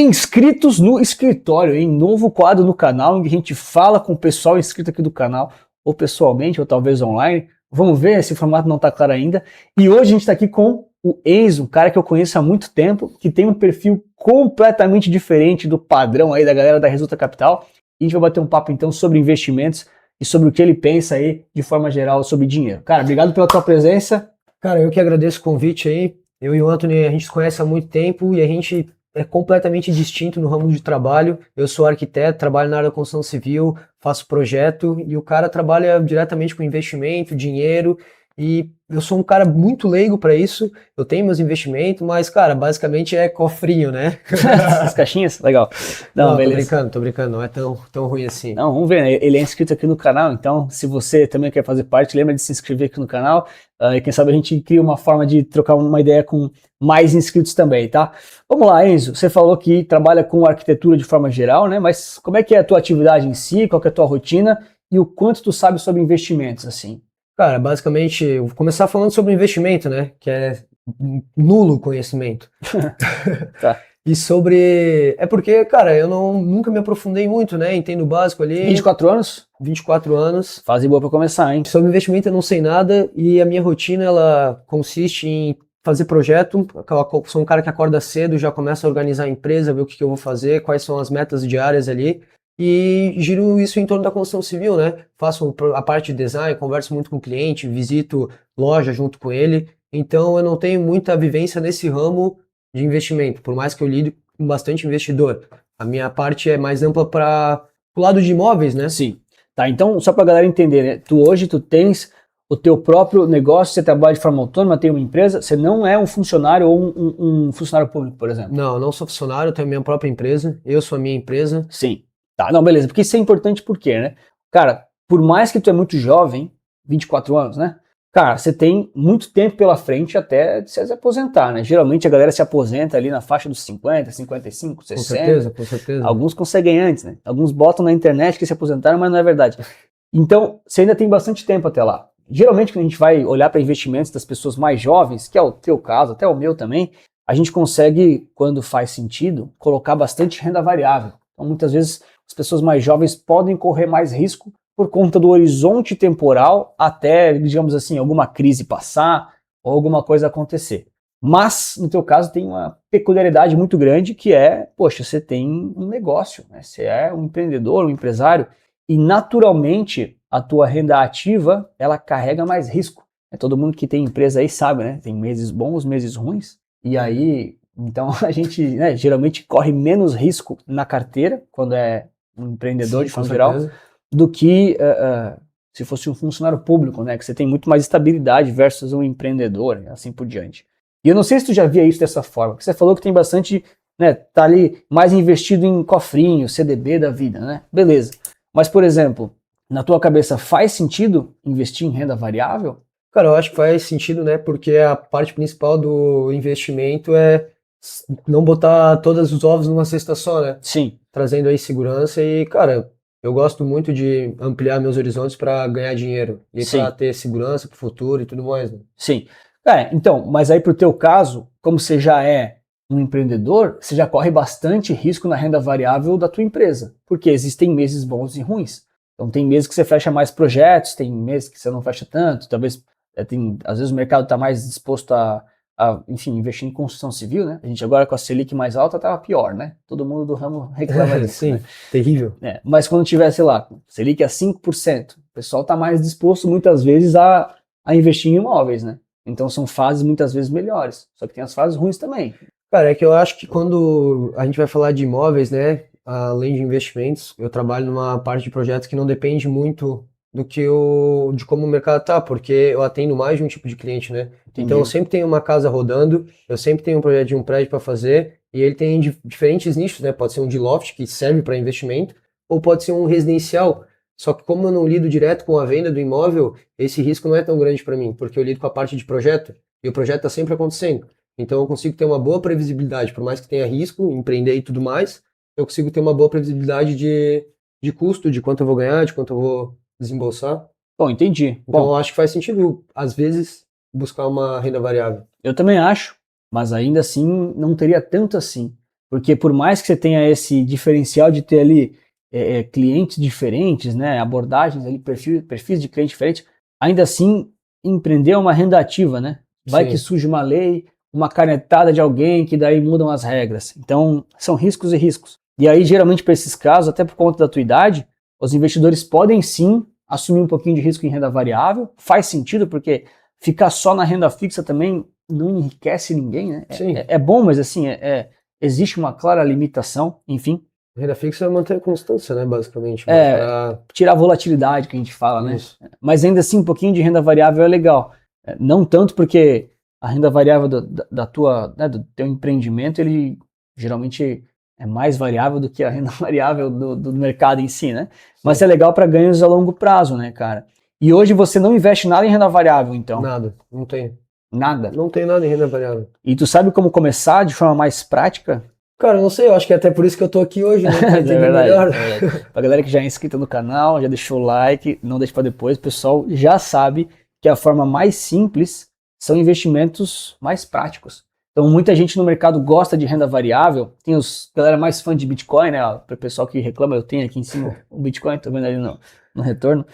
Inscritos no escritório, em novo quadro no canal, em que a gente fala com o pessoal inscrito aqui do canal, ou pessoalmente, ou talvez online. Vamos ver, esse formato não está claro ainda. E hoje a gente está aqui com o Enzo, um cara que eu conheço há muito tempo, que tem um perfil completamente diferente do padrão aí da galera da Resulta Capital. E a gente vai bater um papo então sobre investimentos e sobre o que ele pensa aí de forma geral sobre dinheiro. Cara, obrigado pela tua presença. Cara, eu que agradeço o convite aí. Eu e o Anthony, a gente se conhece há muito tempo e a gente é completamente distinto no ramo de trabalho. Eu sou arquiteto, trabalho na área da construção civil, faço projeto e o cara trabalha diretamente com investimento, dinheiro, e eu sou um cara muito leigo para isso. Eu tenho meus investimentos, mas, cara, basicamente é cofrinho, né? As caixinhas? Legal. Não, beleza. Tô brincando, não é tão ruim assim. Não, vamos ver, né? Ele é inscrito aqui no canal, então se você também quer fazer parte, lembra de se inscrever aqui no canal. E quem sabe a gente cria uma forma de trocar uma ideia com mais inscritos também, tá? Vamos lá, Enzo, você falou que trabalha com arquitetura de forma geral, né? Mas como é que é a tua atividade em si, qual que é a tua rotina e o quanto tu sabe sobre investimentos, assim? Cara, basicamente, eu vou começar falando sobre investimento, né? Que é nulo conhecimento. Tá. E sobre. É porque, cara, eu nunca me aprofundei muito, né? Entendo o básico ali. 24 anos? 24 anos. Fase boa pra começar, hein? Sobre investimento eu não sei nada e a minha rotina ela consiste em fazer projeto. Eu sou um cara que acorda cedo, já começa a organizar a empresa, ver o que eu vou fazer, quais são as metas diárias ali. E giro isso em torno da construção civil, né? Faço a parte de design, converso muito com o cliente, visito loja junto com ele. Então eu não tenho muita vivência nesse ramo de investimento, por mais que eu lide com bastante investidor. A minha parte é mais ampla para o lado de imóveis, né? Sim. Tá, então só pra galera entender, né? Hoje tu tens o teu próprio negócio, você trabalha de forma autônoma, tem uma empresa, você não é um funcionário ou um funcionário público, por exemplo. Não, não sou funcionário, eu tenho a minha própria empresa, eu sou a minha empresa. Sim. Tá, não, beleza, porque isso é importante porque, né? Cara, por mais que tu é muito jovem, 24 anos, né? Cara, você tem muito tempo pela frente até se aposentar, né? Geralmente a galera se aposenta ali na faixa dos 50, 55, 60. Com certeza, com certeza. Alguns conseguem antes, né? Alguns botam na internet que se aposentaram, mas não é verdade. Então, você ainda tem bastante tempo até lá. Geralmente, quando a gente vai olhar para investimentos das pessoas mais jovens, que é o teu caso, até o meu também, a gente consegue, quando faz sentido, colocar bastante renda variável. Então, muitas vezes, as pessoas mais jovens podem correr mais risco por conta do horizonte temporal até, digamos assim, alguma crise passar ou alguma coisa acontecer. Mas, no teu caso, tem uma peculiaridade muito grande que é, poxa, você tem um negócio, né? Você é um empreendedor, um empresário, e naturalmente a tua renda ativa, ela carrega mais risco. Todo mundo que tem empresa aí sabe, né? Tem meses bons, meses ruins, e aí, então a gente, né, geralmente corre menos risco na carteira, quando é um empreendedor. Sim, de forma geral, do que se fosse um funcionário público, né? Que você tem muito mais estabilidade versus um empreendedor, assim por diante. E eu não sei se tu já via isso dessa forma, porque você falou que tem bastante, né, tá ali mais investido em cofrinho, CDB da vida, né? Beleza. Mas, por exemplo, na tua cabeça faz sentido investir em renda variável? Cara, eu acho que faz sentido, né? Porque a parte principal do investimento é não botar todos os ovos numa cesta só, né? Sim. Trazendo aí segurança e, cara, eu gosto muito de ampliar meus horizontes para ganhar dinheiro e para ter segurança para o futuro e tudo mais, né? Sim. Então, mas aí pro teu caso, como você já é um empreendedor, você já corre bastante risco na renda variável da tua empresa, porque existem meses bons e ruins. Então tem meses que você fecha mais projetos, tem meses que você não fecha tanto, talvez às vezes o mercado está mais disposto enfim, investir em construção civil, né? A gente agora com a Selic mais alta estava pior, né? Todo mundo do ramo reclama disso. Sim, né? Terrível. Mas quando tiver, sei lá, Selic a 5%, o pessoal está mais disposto muitas vezes a investir em imóveis, né? Então são fases muitas vezes melhores, só que tem as fases ruins também. Cara, é que eu acho que quando a gente vai falar de imóveis, né, além de investimentos, eu trabalho numa parte de projetos que não depende muito de como o mercado tá, porque eu atendo mais de um tipo de cliente, né? Entendi. Então eu sempre tenho uma casa rodando, eu sempre tenho um projeto de um prédio para fazer, e ele tem diferentes nichos, né? Pode ser um de loft, que serve para investimento, ou pode ser um residencial. Só que como eu não lido direto com a venda do imóvel, esse risco não é tão grande para mim, porque eu lido com a parte de projeto, e o projeto está sempre acontecendo. Então eu consigo ter uma boa previsibilidade, por mais que tenha risco, empreender e tudo mais, eu consigo ter uma boa previsibilidade de custo, de quanto eu vou ganhar, de quanto eu vou desembolsar. Bom, entendi. Então eu acho que faz sentido, às vezes, buscar uma renda variável. Eu também acho, mas ainda assim não teria tanto assim. Porque por mais que você tenha esse diferencial de ter ali clientes diferentes, né, abordagens ali, perfis de cliente diferentes, ainda assim empreender é uma renda ativa, né? Vai que Sim. surge uma lei, uma canetada de alguém que daí mudam as regras. Então são riscos e riscos. E aí geralmente para esses casos, até por conta da tua idade, os investidores podem sim assumir um pouquinho de risco em renda variável. Faz sentido porque ficar só na renda fixa também não enriquece ninguém, né? Sim. É bom, mas assim, existe uma clara limitação, enfim. Renda fixa é manter a constância, né, basicamente. Tirar a volatilidade que a gente fala, Isso. né? Mas ainda assim, um pouquinho de renda variável é legal. Não tanto porque a renda variável do teu empreendimento, ele geralmente é mais variável do que a renda variável do mercado em si, né? Mas é legal para ganhos a longo prazo, né, cara? E hoje você não investe nada em renda variável, então? Nada, não tem. Nada? Não tem nada em renda variável. E tu sabe como começar de forma mais prática? Cara, eu não sei, eu acho que é até por isso que eu tô aqui hoje, né? Pra entender melhor. Pra galera que já é inscrita no canal, já deixou o like, não deixa pra depois, o pessoal já sabe que a forma mais simples são investimentos mais práticos. Então muita gente no mercado gosta de renda variável, tem os galera mais fã de Bitcoin, né? Para o pessoal que reclama, eu tenho aqui em cima o Bitcoin, tô vendo ali no retorno.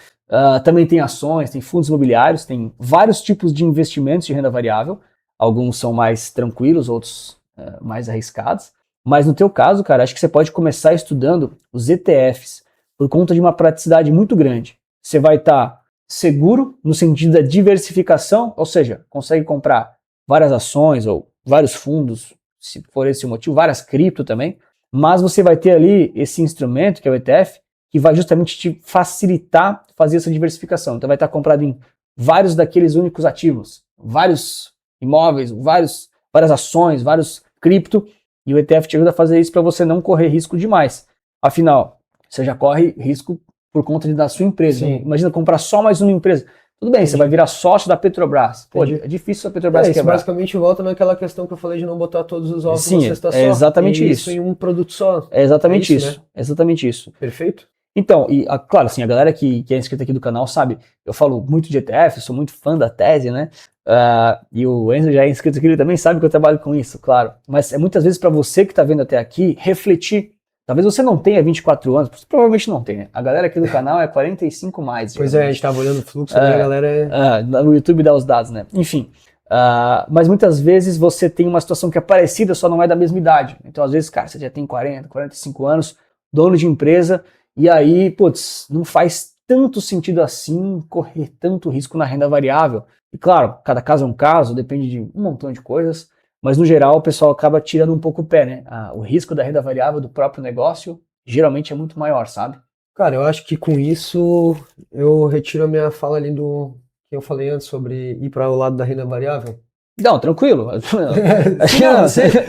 Também tem ações, tem fundos imobiliários, tem vários tipos de investimentos de renda variável. Alguns são mais tranquilos, outros mais arriscados. Mas no teu caso, cara, acho que você pode começar estudando os ETFs por conta de uma praticidade muito grande. Você vai estar seguro no sentido da diversificação, ou seja, consegue comprar várias ações ou vários fundos, se for esse o motivo, várias cripto também, mas você vai ter ali esse instrumento, que é o ETF, que vai justamente te facilitar fazer essa diversificação. Então vai estar comprado em vários daqueles únicos ativos, vários imóveis, várias ações, vários cripto, e o ETF te ajuda a fazer isso para você não correr risco demais. Afinal, você já corre risco por conta da sua empresa. Sim. Imagina comprar só mais uma empresa. Tudo bem, você vai virar sócio da Petrobras. Pô, é difícil a Petrobras isso quebrar. basicamente volta naquela questão que eu falei de não botar todos os ovos numa cesta só. É exatamente isso. Em um produto só. É exatamente isso. Né? É exatamente isso. Perfeito. Então, claro, assim, a galera que é inscrita aqui do canal sabe, eu falo muito de ETF, sou muito fã da tese, né? E o Enzo já é inscrito aqui, ele também sabe que eu trabalho com isso, claro. Mas é muitas vezes para você que está vendo até aqui, refletir. Talvez você não tenha 24 anos, provavelmente não tem, né? A galera aqui do canal é 45 mais. Pois é, a gente estava olhando o fluxo, né? A galera no YouTube dá os dados, né? Enfim. Mas muitas vezes você tem uma situação que é parecida, só não é da mesma idade. Então, às vezes, cara, você já tem 40, 45 anos, dono de empresa, e aí, putz, não faz tanto sentido assim correr tanto risco na renda variável. E claro, cada caso é um caso, depende de um montão de coisas, mas no geral o pessoal acaba tirando um pouco o pé, né? O risco da renda variável do próprio negócio geralmente é muito maior, sabe? Cara, eu acho que com isso eu retiro a minha fala ali do que eu falei antes sobre ir para o lado da renda variável. Não, tranquilo.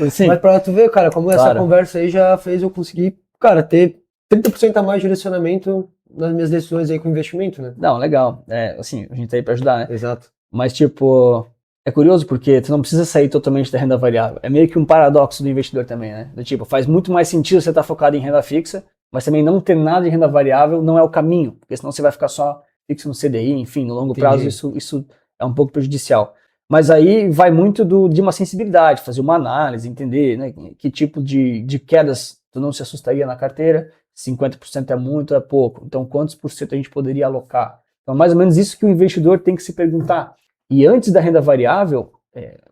Sim. Mas para tu ver, cara, como essa conversa aí já fez eu conseguir, cara, ter 30% a mais de direcionamento nas minhas decisões aí com investimento, né? Não, legal. Assim, a gente tá aí pra ajudar, né? Exato. Mas, tipo, é curioso porque tu não precisa sair totalmente da renda variável. É meio que um paradoxo do investidor também, né? Do tipo, faz muito mais sentido você estar focado em renda fixa, mas também não ter nada de renda variável não é o caminho, porque senão você vai ficar só fixo no CDI, enfim, no longo prazo isso é um pouco prejudicial. Mas aí vai muito de uma sensibilidade, fazer uma análise, entender, né, que tipo de quedas tu não se assustaria na carteira, 50% é muito, é pouco, então quantos por cento a gente poderia alocar? Então mais ou menos isso que o investidor tem que se perguntar. E antes da renda variável,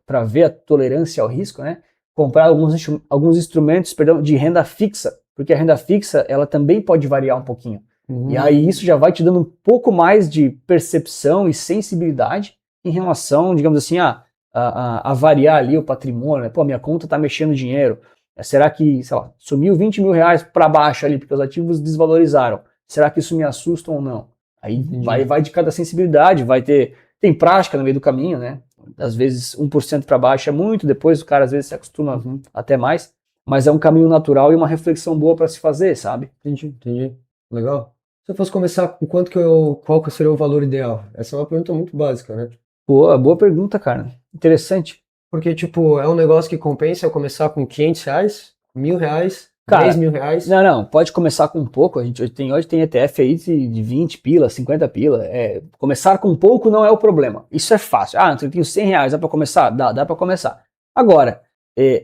para ver a tolerância ao risco, né, comprar alguns instrumentos de renda fixa, porque a renda fixa ela também pode variar um pouquinho. E aí isso já vai te dando um pouco mais de percepção e sensibilidade em relação, digamos assim, a variar ali o patrimônio, né? Pô, minha conta está mexendo dinheiro, será que, sei lá, sumiu 20 mil reais para baixo ali, porque os ativos desvalorizaram, será que isso me assusta ou não? Aí vai de cada sensibilidade, tem prática no meio do caminho, né? Às vezes 1% para baixo é muito, depois o cara às vezes se acostuma até mais, mas é um caminho natural e uma reflexão boa para se fazer, sabe? Entendi. Legal. Se eu fosse começar com qual que seria o valor ideal? Essa é uma pergunta muito básica, né? Boa pergunta, cara. Interessante. Porque, tipo, é um negócio que compensa eu começar com 500 reais, 1.000 reais, cara, 10 mil reais? Não, pode começar com pouco. A gente hoje tem ETF aí de 20 pila, 50 pila. Começar com pouco não é o problema. Isso é fácil. Eu tenho 100 reais, dá pra começar? Dá pra começar. Agora,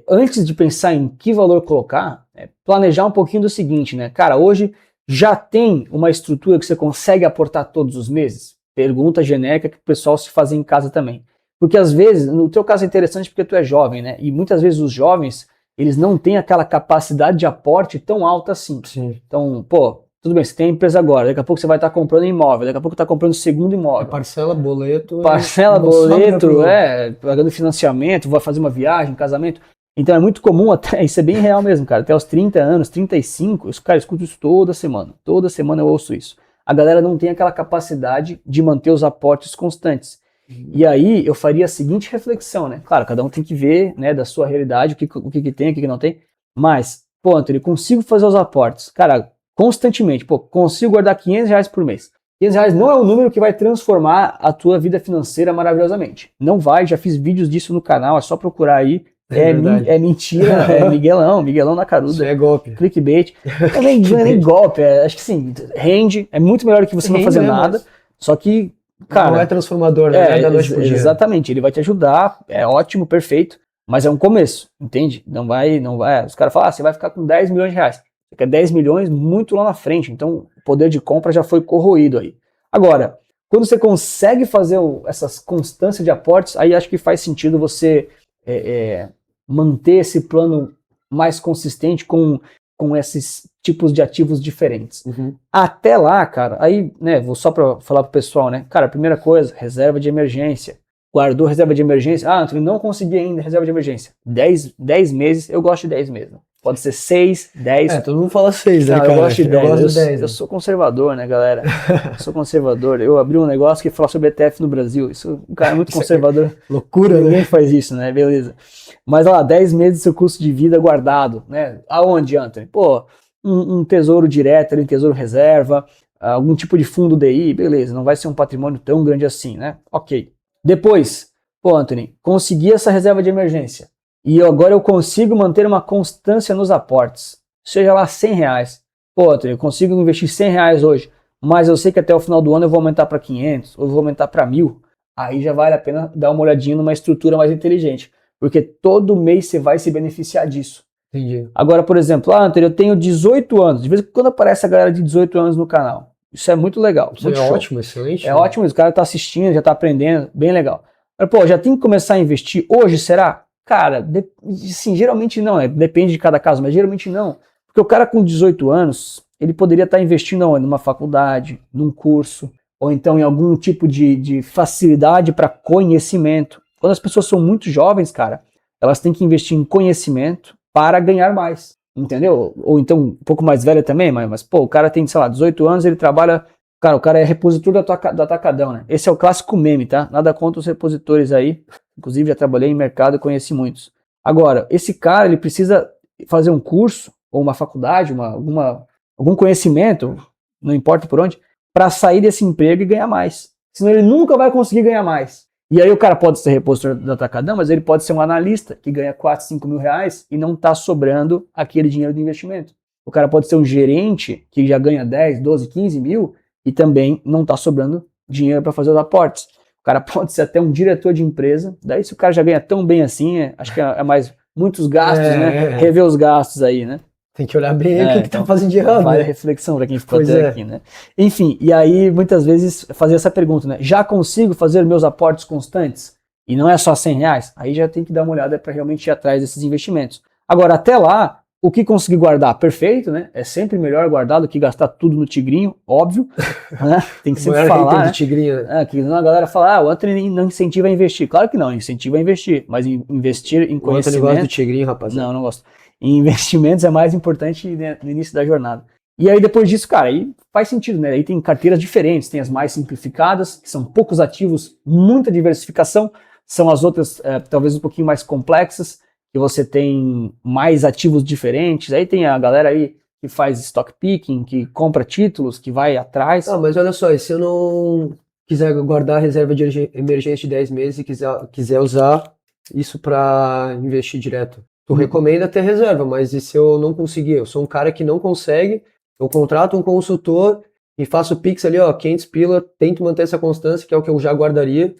antes de pensar em que valor colocar, planejar um pouquinho do seguinte, né? Cara, hoje já tem uma estrutura que você consegue aportar todos os meses? Pergunta genérica que o pessoal se faz em casa também. Porque às vezes, no teu caso é interessante porque tu é jovem, né? E muitas vezes os jovens, eles não têm aquela capacidade de aporte tão alta assim. Sim. Então, pô, tudo bem, você tem a empresa agora, daqui a pouco você vai estar comprando imóvel, daqui a pouco tá comprando segundo imóvel. Parcela, boleto. Parcela, boleto, pagando financiamento, vai fazer uma viagem, casamento. Então é muito comum, até, isso é bem real mesmo, cara, até os 30 anos, 35, cara, eu escuto isso toda semana eu ouço isso. A galera não tem aquela capacidade de manter os aportes constantes. E aí eu faria a seguinte reflexão, né? Claro, cada um tem que ver, né, da sua realidade, o que tem, o que não tem. Mas, pô, Antônio, consigo fazer os aportes, cara, constantemente. Pô, consigo guardar R$ 500 por mês. R$ 500 não é um número que vai transformar a tua vida financeira maravilhosamente. Não vai, já fiz vídeos disso no canal, é só procurar aí. É mentira, é Miguelão na caruda. Isso é golpe. Clickbait. Não é nem golpe, acho que sim, rende, é muito melhor do que você não fazer nada, só que, cara... Não é transformador, né? Da noite pro dia. Exatamente, ele vai te ajudar, é ótimo, perfeito, mas é um começo, entende? Não vai, os caras falam, você vai ficar com R$ 10 milhões. Você quer 10 milhões muito lá na frente, então o poder de compra já foi corroído aí. Agora, quando você consegue fazer essas constâncias de aportes, aí acho que faz sentido você manter esse plano mais consistente com esses tipos de ativos diferentes. Uhum. Até lá, cara, aí, né, vou só para falar pro pessoal, né, cara, primeira coisa, reserva de emergência. Guardou reserva de emergência? Ah, Antônio, não consegui ainda reserva de emergência. 10 meses, eu gosto de 10 meses. Pode ser 6, 10. Todo mundo fala 6, né, cara? Eu gosto de 10. Eu sou conservador, né, galera? Eu sou conservador. Eu abri um negócio que fala sobre ETF no Brasil. Isso, um cara muito conservador. Loucura, né? Ninguém faz isso, né? Beleza. Mas, olha lá, 10 meses do seu custo de vida guardado, né? Aonde, Antônio? Pô, um tesouro direto ali, tesouro reserva, algum tipo de fundo DI, beleza. Não vai ser um patrimônio tão grande assim, né? Ok. Depois, pô, Antônio, consegui essa reserva de emergência. E agora eu consigo manter uma constância nos aportes. Seja lá R$ 100. Pô, Antônio, eu consigo investir R$ 100 hoje, mas eu sei que até o final do ano eu vou aumentar para 500, ou eu vou aumentar para 1.000. Aí já vale a pena dar uma olhadinha numa estrutura mais inteligente, porque todo mês você vai se beneficiar disso. Entendi. Agora, por exemplo, Antônio, eu tenho 18 anos. De vez em quando aparece a galera de 18 anos no canal. Isso é muito legal. Isso é ótimo, excelente. É ótimo, o cara tá assistindo, já tá aprendendo, bem legal. Mas, pô, já tem que começar a investir hoje, será? Cara, sim, geralmente não, depende de cada caso, mas geralmente não. Porque o cara com 18 anos, ele poderia estar investindo onde? Numa faculdade, num curso, ou então em algum tipo de facilidade para conhecimento. Quando as pessoas são muito jovens, cara, elas têm que investir em conhecimento para ganhar mais, entendeu? Ou então um pouco mais velha também, mas pô, o cara tem, sei lá, 18 anos, ele trabalha... Cara, o cara é repositor do Atacadão, né? Esse é o clássico meme, tá? Nada contra os repositores aí. Inclusive, já trabalhei em mercado e conheci muitos. Agora, esse cara, ele precisa fazer um curso, ou uma faculdade, algum conhecimento, não importa por onde, para sair desse emprego e ganhar mais. Senão ele nunca vai conseguir ganhar mais. E aí o cara pode ser repositor do Atacadão, mas ele pode ser um analista que ganha 4, 5 mil reais e não está sobrando aquele dinheiro de investimento. O cara pode ser um gerente que já ganha 10, 12, 15 mil e também não está sobrando dinheiro para fazer os aportes. O cara pode ser até um diretor de empresa, daí se o cara já ganha tão bem assim, acho que é mais muitos gastos, né? Rever os gastos aí, né? Tem que olhar bem o que então, tá fazendo de errado. Vale a reflexão para quem ficou até aqui, né? Enfim, e aí muitas vezes fazer essa pergunta, né? Já consigo fazer meus aportes constantes? E não é só R$ 100? Aí já tem que dar uma olhada para realmente ir atrás desses investimentos. Agora, até lá, o que conseguir guardar? Perfeito, né? É sempre melhor guardar do que gastar tudo no tigrinho, óbvio. Né? Tem que sempre falar, né? Tigrinho. Que a galera fala, o Antônio não incentiva a investir. Claro que não, incentiva a investir. Mas investir em conhecimento... O Antônio gosta do tigrinho, rapaziada. Não gosto. Em investimentos é mais importante, né, no início da jornada. E aí depois disso, cara, aí faz sentido, né? Aí tem carteiras diferentes, tem as mais simplificadas, que são poucos ativos, muita diversificação. São as outras, talvez um pouquinho mais complexas, que você tem mais ativos diferentes. Aí tem a galera aí que faz stock picking, que compra títulos, que vai atrás. Mas olha só, e se eu não quiser guardar a reserva de emergência de 10 meses e quiser usar isso para investir direto? Tu recomenda ter reserva, mas e se eu não conseguir? Eu sou um cara que não consegue, eu contrato um consultor e faço Pix ali, 500 pila, tento manter essa constância, que é o que eu já guardaria,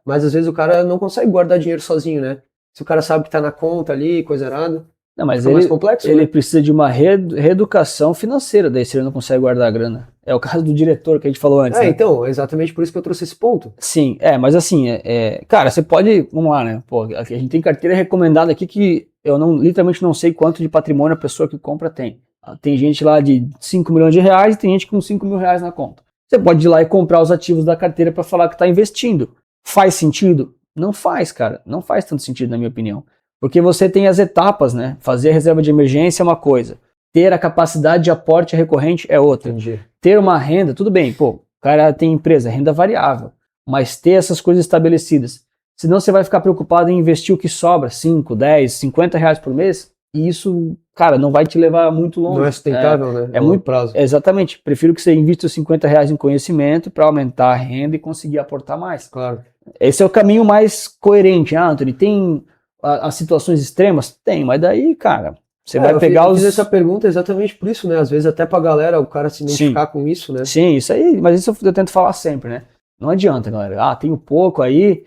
mas às vezes o cara não consegue guardar dinheiro sozinho, né? se o cara sabe que tá na conta ali, coisa errada. Não, mas Fica mais complexo, ele né? precisa de uma reeducação financeira, daí se ele não consegue guardar a grana. É o caso do diretor que a gente falou antes, né? Então, exatamente por isso que eu trouxe esse ponto. Sim, mas assim, cara, você pode, vamos lá, né? Pô, a gente tem carteira recomendada aqui que eu literalmente não sei quanto de patrimônio a pessoa que compra tem. Tem gente lá de 5 milhões de reais e tem gente com 5 mil reais na conta. Você pode ir lá e comprar os ativos da carteira para falar que está investindo. Faz sentido? Não faz, cara. Não faz tanto sentido, na minha opinião. Porque você tem as etapas, né? Fazer a reserva de emergência é uma coisa. Ter a capacidade de aporte recorrente é outra. Entendi. Ter uma renda, tudo bem, pô, o cara tem empresa, renda variável. Mas ter essas coisas estabelecidas. Senão você vai ficar preocupado em investir o que sobra, 5, 10, 50 reais por mês. E isso, cara, não vai te levar muito longe. Não é sustentável, né? É muito prazo. Exatamente. Prefiro que você invista os 50 reais em conhecimento para aumentar a renda e conseguir aportar mais. Claro. Esse é o caminho mais coerente. Anthony, tem as situações extremas? Tem, mas daí, cara, você vai pegar eu fiz essa pergunta exatamente por isso, né? Às vezes até pra galera, o cara se identificar com isso, né? Sim, isso aí, mas isso eu tento falar sempre, né? Não adianta, galera. Tenho pouco aí,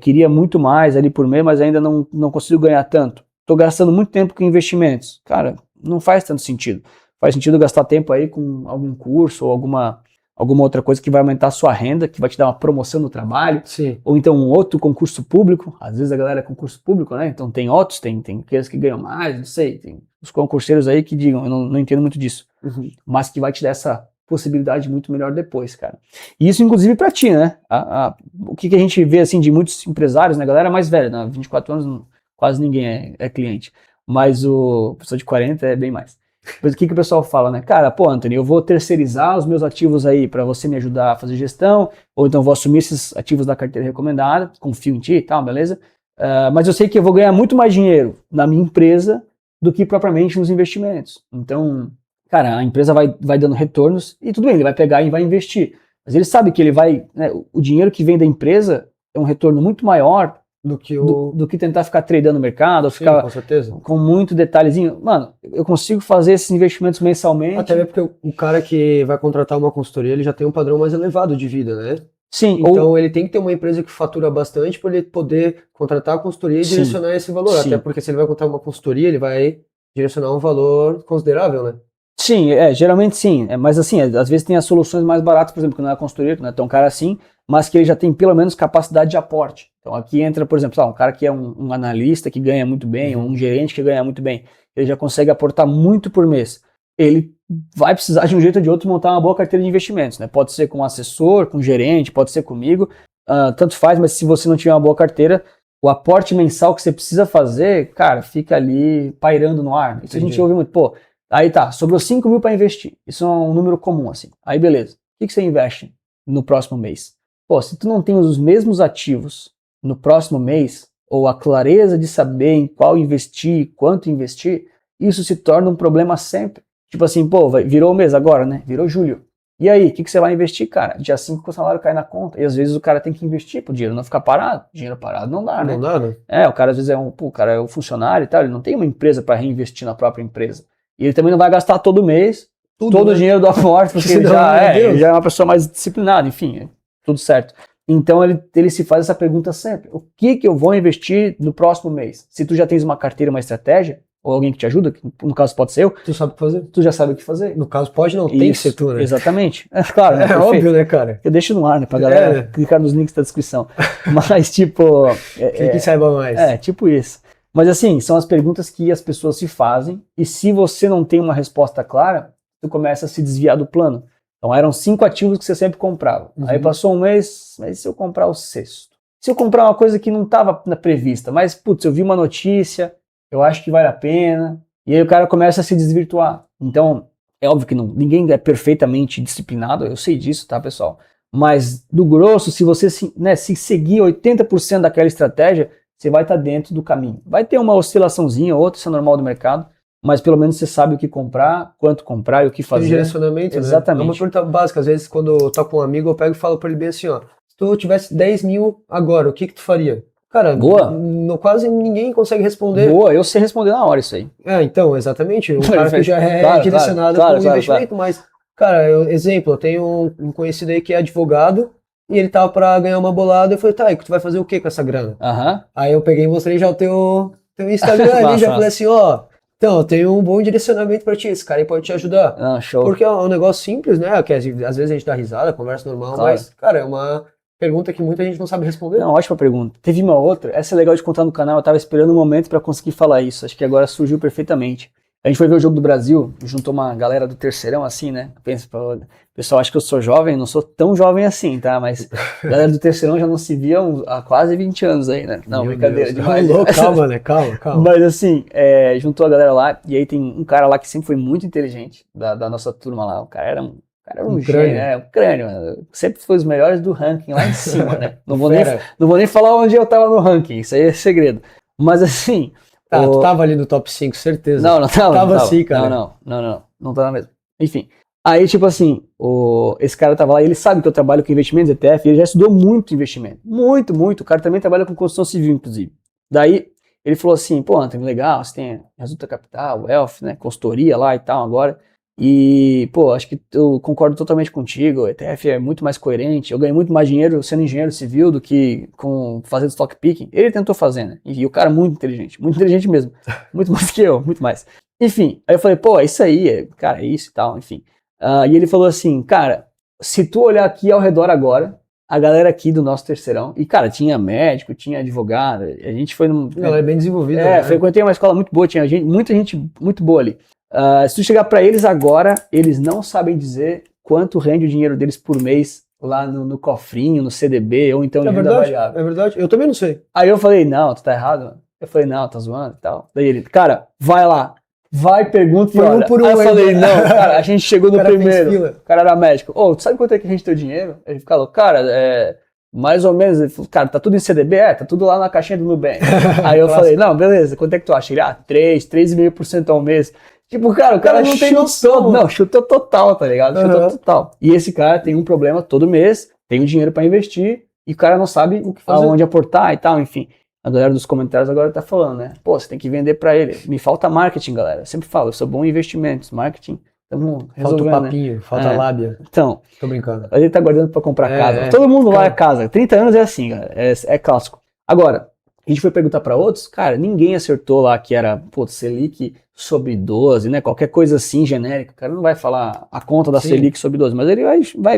queria muito mais ali por mês, mas ainda não consigo ganhar tanto. Tô gastando muito tempo com investimentos. Cara, não faz tanto sentido. Faz sentido gastar tempo aí com algum curso ou alguma outra coisa que vai aumentar a sua renda, que vai te dar uma promoção no trabalho. Sim. Ou então um outro concurso público. Às vezes a galera é concurso público, né? Então tem outros, tem aqueles que ganham mais, não sei. Tem os concurseiros aí que digam, eu não entendo muito disso. Mas que vai te dar essa possibilidade muito melhor depois, cara. E isso inclusive pra ti, né? O que a gente vê assim de muitos empresários, né? Galera mais velha, né? 24 anos quase ninguém é cliente. Mas o pessoa de 40 é bem mais. Mas o que o pessoal fala, né? Cara, pô, Anthony, eu vou terceirizar os meus ativos aí para você me ajudar a fazer gestão, ou então vou assumir esses ativos da carteira recomendada, confio em ti e tal, beleza? Mas eu sei que eu vou ganhar muito mais dinheiro na minha empresa do que propriamente nos investimentos. Então, cara, a empresa vai dando retornos e tudo bem, ele vai pegar e vai investir. Mas ele sabe que ele vai, né, o dinheiro que vem da empresa é um retorno muito maior do que tentar ficar tradando no mercado, ou ficar com certeza. Com muito detalhezinho. Mano, eu consigo fazer esses investimentos mensalmente. Até mesmo porque o cara que vai contratar uma consultoria, ele já tem um padrão mais elevado de vida, né? Sim. Então ele tem que ter uma empresa que fatura bastante para ele poder contratar a consultoria e direcionar esse valor. Sim. Até porque se ele vai contratar uma consultoria, ele vai direcionar um valor considerável, né? Sim, geralmente sim. Mas assim, às vezes tem as soluções mais baratas, por exemplo, que não é a consultoria, que não é tão cara assim, mas que ele já tem pelo menos capacidade de aporte. Então aqui entra, por exemplo, um cara que é um analista que ganha muito bem, um gerente que ganha muito bem, ele já consegue aportar muito por mês. Ele vai precisar de um jeito ou de outro montar uma boa carteira de investimentos, né? Pode ser com um assessor, com um gerente, pode ser comigo, tanto faz, mas se você não tiver uma boa carteira, o aporte mensal que você precisa fazer, cara, fica ali pairando no ar. Isso a gente ouve muito, pô, aí tá, sobrou 5 mil para investir, isso é um número comum assim, aí beleza, o que você investe no próximo mês? Pô, se tu não tem os mesmos ativos no próximo mês, ou a clareza de saber em qual investir, quanto investir, isso se torna um problema sempre. Tipo assim, pô, virou o mês agora, né? Virou julho. E aí, o que você vai investir, cara? Dia 5 que o salário cai na conta. E às vezes o cara tem que investir pro dinheiro não ficar parado. Dinheiro parado não dá, né? Não dá, né? O cara às vezes o cara é um funcionário e tal, ele não tem uma empresa para reinvestir na própria empresa. E ele também não vai gastar todo mês todo o dinheiro do aporte, porque ele já é uma pessoa mais disciplinada, enfim, tudo certo. Então ele se faz essa pergunta sempre: o que eu vou investir no próximo mês? Se tu já tens uma carteira, uma estratégia, ou alguém que te ajuda, que no caso pode ser eu, tu sabe o que fazer. Tu já sabe o que fazer. No caso pode não, tem que ser tu, né? Exatamente. Claro, né? Óbvio, né, cara? Eu deixo no ar, né, pra galera clicar nos links da descrição. Mas tipo... Quem saiba mais. Tipo isso. Mas assim, são as perguntas que as pessoas se fazem, e se você não tem uma resposta clara, tu começa a se desviar do plano. Então eram 5 ativos que você sempre comprava. Aí passou um mês, mas se eu comprar o 6º? Se eu comprar uma coisa que não estava prevista, mas putz, eu vi uma notícia, eu acho que vale a pena, e aí o cara começa a se desvirtuar. Então, é óbvio que ninguém é perfeitamente disciplinado, eu sei disso, tá, pessoal? Mas, do grosso, se você se seguir 80% daquela estratégia, você vai estar dentro do caminho. Vai ter uma oscilaçãozinha ou outra, isso é normal do mercado, mas pelo menos você sabe o que comprar, quanto comprar e o que fazer. Tem direcionamento, exatamente. Né? É uma pergunta básica. Às vezes, quando eu tô com um amigo, eu pego e falo pra ele bem assim, ó, se tu tivesse 10 mil agora, o que tu faria? Cara, boa. Quase ninguém consegue responder. Boa, eu sei responder na hora isso aí. Então, exatamente. Um cara que já é direcionado para o investimento, mas, cara, exemplo, eu tenho um conhecido aí que é advogado e ele tava pra ganhar uma bolada, eu falei, tá, e tu vai fazer o que com essa grana? Aham. Aí eu peguei e mostrei já o teu Instagram ali, Massa, já falei massa. assim, ó, então, eu tenho um bom direcionamento pra ti, esse cara aí pode te ajudar. Não, show. Porque é um negócio simples, né, que às vezes a gente dá risada, conversa normal, Claro. mas, cara, é uma pergunta que muita gente não sabe responder. Não, ótima pergunta. Teve uma outra, essa é legal de contar no canal, eu tava esperando um momento pra conseguir falar isso, acho que agora surgiu perfeitamente. A gente foi ver o Jogo do Brasil, juntou uma galera do terceirão assim, né? Pensa, pô, o pessoal acha que eu sou jovem, não sou tão jovem assim, tá? Mas a galera do terceirão já não se viam há quase 20 anos aí, né? Não, Meu brincadeira, Deus. demais. Louco, calma, né, calma. Mas assim, juntou a galera lá, e aí tem um cara lá que sempre foi muito inteligente, da nossa turma lá. O cara era um Um gênio, crânio. um crânio, mano. Sempre foi os melhores do ranking lá em cima, né? Não vou Fera. nem falar onde eu tava no ranking, isso aí é segredo. Mas assim. Tá, tu tava ali no top 5, certeza. Não tava. Tava assim, cara. Não tava mesmo. Enfim. Aí, tipo assim, esse cara tava lá e ele sabe que eu trabalho com investimentos, ETF, e ele já estudou muito investimento. Muito, muito. O cara também trabalha com construção civil, inclusive. Daí, ele falou assim, pô, Antônio, legal, você tem Resulta Capital, Wealth, né, consultoria lá e tal agora. E, pô, acho que eu concordo totalmente contigo, o ETF é muito mais coerente, eu ganho muito mais dinheiro sendo engenheiro civil do que fazendo stock picking. Ele tentou fazer, né? E o cara é muito inteligente mesmo. Muito mais que eu, muito mais. Enfim, aí eu falei, pô, é isso aí, cara, é isso e tal, enfim. E ele falou assim, cara, se tu olhar aqui ao redor agora, a galera aqui do nosso terceirão, e cara, tinha médico, tinha advogado, a gente foi num... Ela é bem desenvolvida, né? frequentei uma escola muito boa, tinha muita gente muito boa ali. Se tu chegar pra eles agora, eles não sabem dizer quanto rende o dinheiro deles por mês lá no cofrinho, no CDB, ou então em renda variável. É verdade, eu também não sei. Aí eu falei, não, tu tá errado, mano. Eu falei, não, tá zoando e tal. Daí ele, cara, vai lá. Vai, pergunta e Foi um olha. por um Aí eu ainda. falei, não, cara, a gente chegou no O cara fez primeiro. fila. O cara era médico. Ô, tu sabe quanto é que a gente tem o dinheiro? Ele falou, cara, mais ou menos. Ele falou, cara, tá tudo em CDB? Tá tudo lá na caixinha do Nubank. Aí eu falei, não, beleza, quanto é que tu acha? Ele, 3,5% ao mês. Tipo, cara, o cara não tem noção. Não, chutou total, tá ligado? Chutou total. E esse cara tem um problema todo mês, tem o dinheiro pra investir, e o cara não sabe o que fazer, aonde aportar e tal, enfim. A galera dos comentários agora tá falando, né? Pô, você tem que vender pra ele. Me falta marketing, galera. Eu sempre falo, eu sou bom em investimentos. Marketing, estamos resolvendo, falta o papinho, né? Falta a lábia. Então, tô brincando. A gente tá guardando pra comprar casa. Todo mundo lá é casa. 30 anos é assim, galera. É clássico. Agora, a gente foi perguntar pra outros, cara, ninguém acertou lá que era, pô, Selic sobre 12, né? Qualquer coisa assim, genérica. O cara não vai falar a conta da Selic sobre 12, mas ele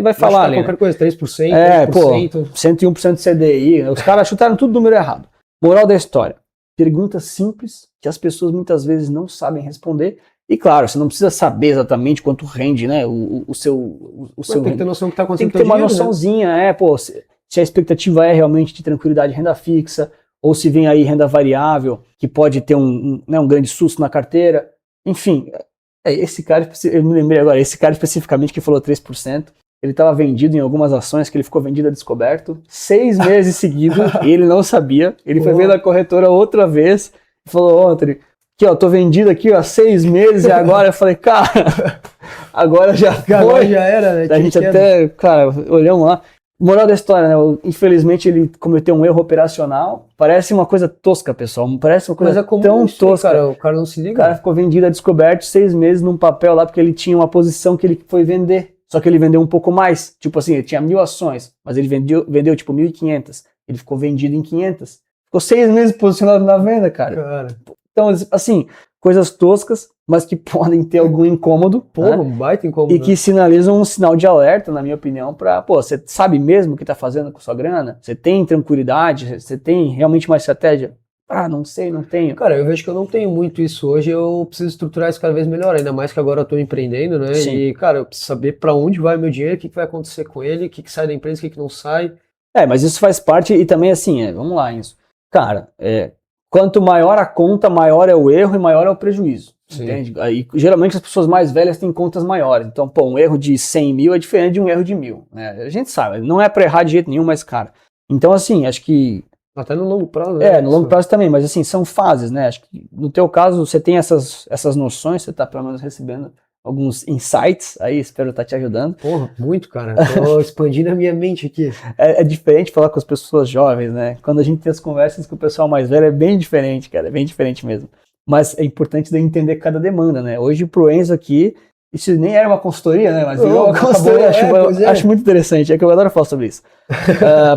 vai falar ali, qualquer né? coisa, 3%, 3%. Pô, 101% de CDI. Os caras chutaram tudo número errado. Moral da história. Pergunta simples que as pessoas muitas vezes não sabem responder. E claro, você não precisa saber exatamente quanto rende, né? O seu tem que ter noção do que tá acontecendo. Tem que ter uma noçãozinha, né? Pô, se a expectativa é realmente de tranquilidade, renda fixa, ou se vem aí renda variável, que pode ter um grande susto na carteira. Enfim, esse cara, eu me lembrei agora, esse cara especificamente que falou 3%, ele estava vendido em algumas ações que ele ficou vendido a descoberto, 6 meses seguidos, e ele não sabia. Ele foi ver na corretora outra vez e falou, Antônio, aqui ó, tô vendido aqui ó, 6 meses e agora eu falei, cara, agora já foi. Agora já era, né? A gente até, cara, olhamos lá. Moral da história, né? Infelizmente ele cometeu um erro operacional. Parece uma coisa tosca, pessoal. Parece uma coisa tão tosca. Cara, o cara não se liga. O cara ficou vendido a descoberto 6 meses num papel lá porque ele tinha uma posição que ele foi vender. Só que ele vendeu um pouco mais. Tipo assim, ele tinha 1.000 ações, mas ele vendeu tipo 1.500. Ele ficou vendido em 500. Ficou 6 meses posicionado na venda, cara. Então, assim, coisas toscas, mas que podem ter algum incômodo. Pô, um baita incômodo. E que sinalizam um sinal de alerta, na minha opinião, pra, pô, você sabe mesmo o que tá fazendo com sua grana? Você tem tranquilidade? Você tem realmente uma estratégia? Não sei, não tenho. Cara, eu vejo que eu não tenho muito isso hoje, eu preciso estruturar isso cada vez melhor, ainda mais que agora eu tô empreendendo, né? Sim. E, cara, eu preciso saber pra onde vai o meu dinheiro, o que vai acontecer com ele, o que sai da empresa, o que não sai. Mas isso faz parte e também assim, vamos lá, isso. Cara, quanto maior a conta, maior é o erro e maior é o prejuízo. Sim. Entende? Aí, geralmente as pessoas mais velhas têm contas maiores. Então, pô, um erro de 100 mil é diferente de um erro de 1.000. Né? A gente sabe, não é pra errar de jeito nenhum, mas, cara. Então, assim, acho que. Até no longo prazo, né? No longo prazo também, mas assim, são fases, né? Acho que no teu caso, você tem essas noções, você tá pelo menos recebendo alguns insights aí, espero estar te ajudando. Porra, muito, cara. Tô expandindo a minha mente aqui. É diferente falar com as pessoas jovens, né? Quando a gente tem as conversas com o pessoal mais velho, é bem diferente, cara, é bem diferente mesmo. Mas é importante entender cada demanda, né? Hoje pro Enzo aqui, Isso nem era uma consultoria, né? Mas virou Oh, uma consultoria. pois é. Acho muito interessante. É que eu adoro falar sobre isso.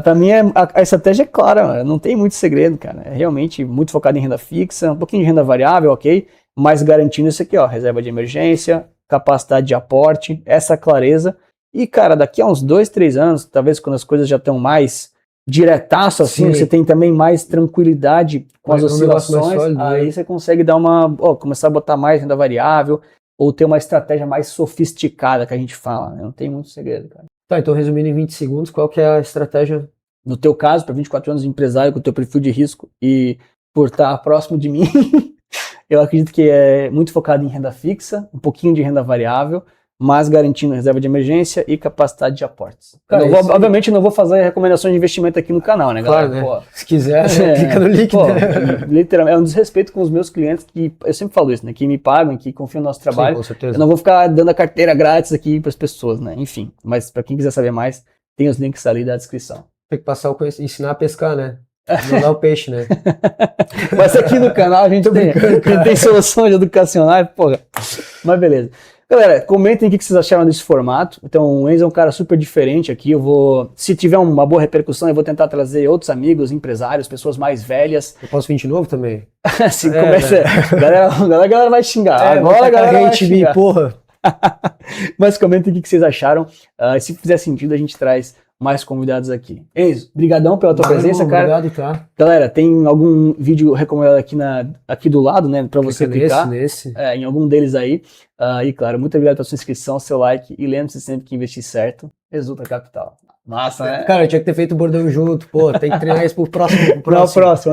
Para mim, a estratégia é clara, mano. Não tem muito segredo, cara. É realmente muito focado em renda fixa, um pouquinho de renda variável, ok? Mas garantindo isso aqui, ó. Reserva de emergência, capacidade de aporte, essa clareza. E, cara, daqui a uns 2, 3 anos, talvez quando as coisas já estão mais diretaço, assim, Sim. você tem também mais tranquilidade com as Um negócio mais oscilações, sólido, aí né? você consegue dar começar a botar mais renda variável, ou ter uma estratégia mais sofisticada, que a gente fala, né? Não tem muito segredo, cara. Tá, então resumindo em 20 segundos, qual que é a estratégia? No teu caso, para 24 anos de empresário, com o teu perfil de risco e por estar próximo de mim, eu acredito que é muito focado em renda fixa, um pouquinho de renda variável, mas garantindo reserva de emergência e capacidade de aportes. Cara, Obviamente não vou fazer recomendações de investimento aqui no canal, né, galera? Claro, né? Pô, Se quiser, clica no link. pô, literalmente, é um desrespeito com os meus clientes, que eu sempre falo isso, né? Que me pagam, que confiam no nosso trabalho. Sim, com certeza. Eu não vou ficar dando a carteira grátis aqui para as pessoas, né? Enfim, mas para quem quiser saber mais, tem os links ali da descrição. Tem que passar ensinar a pescar, né? Não dá o peixe, né? Mas aqui no canal a gente tem soluções educacionais, porra. Mas beleza. Galera, comentem o que vocês acharam desse formato. Então, o Enzo é um cara super diferente aqui. Se tiver uma boa repercussão, eu vou tentar trazer outros amigos, empresários, pessoas mais velhas. Eu posso vir de novo também? Assim, começa. A galera vai xingar. Agora a galera vai xingar. Porra. Mas comentem o que vocês acharam. Se fizer sentido, a gente traz mais convidados aqui. Enzo, brigadão pela tua presença, cara. Obrigado, tá? Galera, tem algum vídeo recomendado aqui do lado, né, para você clicar. Nesse. Em algum deles aí. E claro, muito obrigado pela sua inscrição, seu like, e lembre-se sempre que investir certo resulta capital. Massa, né? Cara, eu tinha que ter feito o bordão junto, pô, tem que treinar isso pro próximo. Próximo.